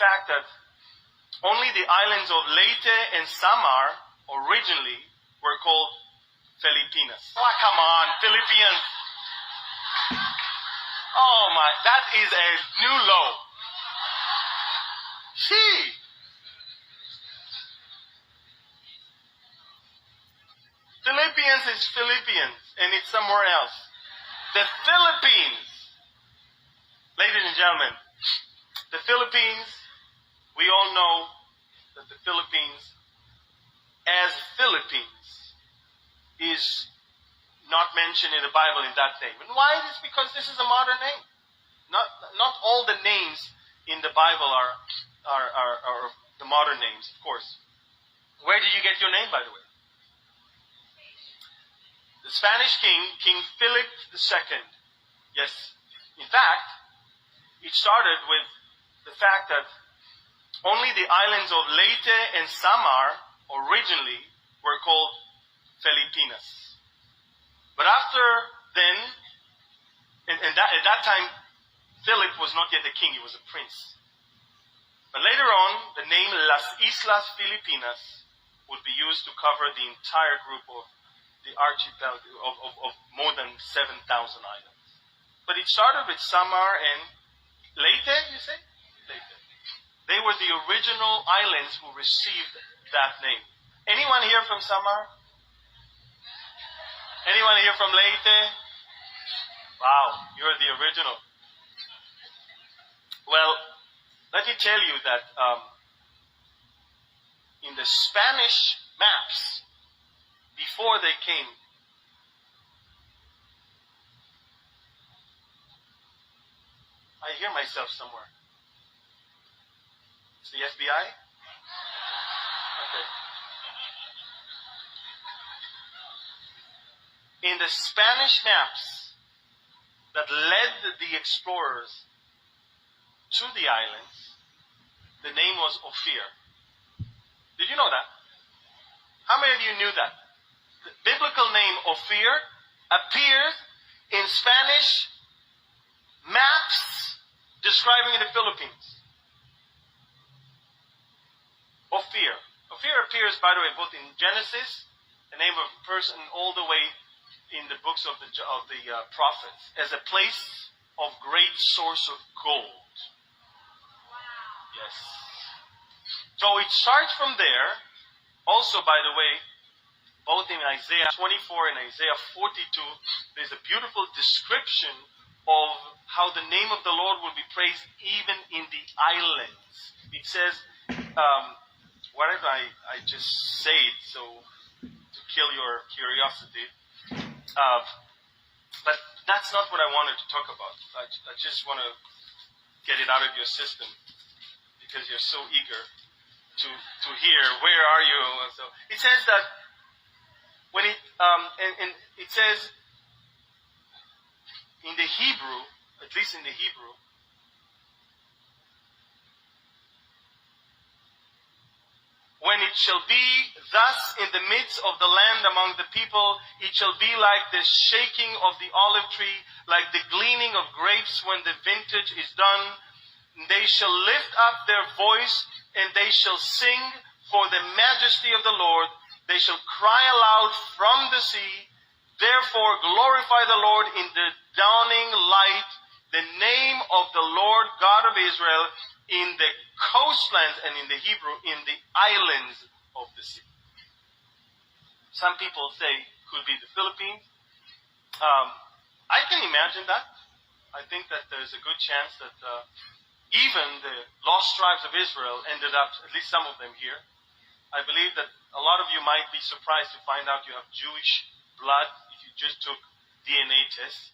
fact that only the islands of Leyte and Samar originally were called Filipinas. Oh, come on, Philippines. Oh my, that is a new low. Gee. Philippians is Philippians, and it's somewhere else. The Philippines, ladies and gentlemen, the Philippines, we all know that the Philippines, as Philippines, is not mentioned in the Bible in that name. And why? It is because this is a modern name. Not all the names in the Bible are the modern names, of course. Where did you get your name, by the way? The Spanish king, King Philip II. Yes. In fact, it started with the fact that only the islands of Leyte and Samar originally were called Filipinas. But after then, at that time, Philip was not yet a king, he was a prince. But later on, the name Las Islas Filipinas would be used to cover the entire group of the archipelago of more than 7,000 islands. But it started with Samar and Leyte, you say? Leyte. They were the original islands who received that name. Anyone here from Samar? Anyone here from Leyte? Wow, you're the original. Well, let me tell you that in the Spanish maps, before they came, I hear myself somewhere. It's the FBI? Okay. In the Spanish maps that led the explorers to the islands, the name was Ophir. Did you know that? How many of you knew that? The biblical name Ophir appears in Spanish maps describing the Philippines. Ophir. Ophir appears, by the way, both in Genesis, the name of a person, all the way in the books of the prophets, as a place of great source of gold. Yes. So it starts from there. Also, by the way, both in Isaiah 24 and Isaiah 42, there's a beautiful description of how the name of the Lord will be praised even in the islands. It says, why don't I just say it so to kill your curiosity? But that's not what I wanted to talk about. I just want to get it out of your system because you're so eager to hear where are you. So it says that when it says in the Hebrew, at least in the Hebrew, when it shall be thus in the midst of the land among the people, it shall be like the shaking of the olive tree, like the gleaning of grapes when the vintage is done. They shall lift up their voice, and they shall sing for the majesty of the Lord. They shall cry aloud from the sea. Therefore glorify the Lord in the dawning light, the name of the Lord God of Israel in the coastlands, and in the Hebrew, in the islands of the sea. Some people say could be the Philippines. I can imagine that. I think that there's a good chance that even the lost tribes of Israel ended up, at least some of them here. I believe that a lot of you might be surprised to find out you have Jewish blood if you just took DNA tests.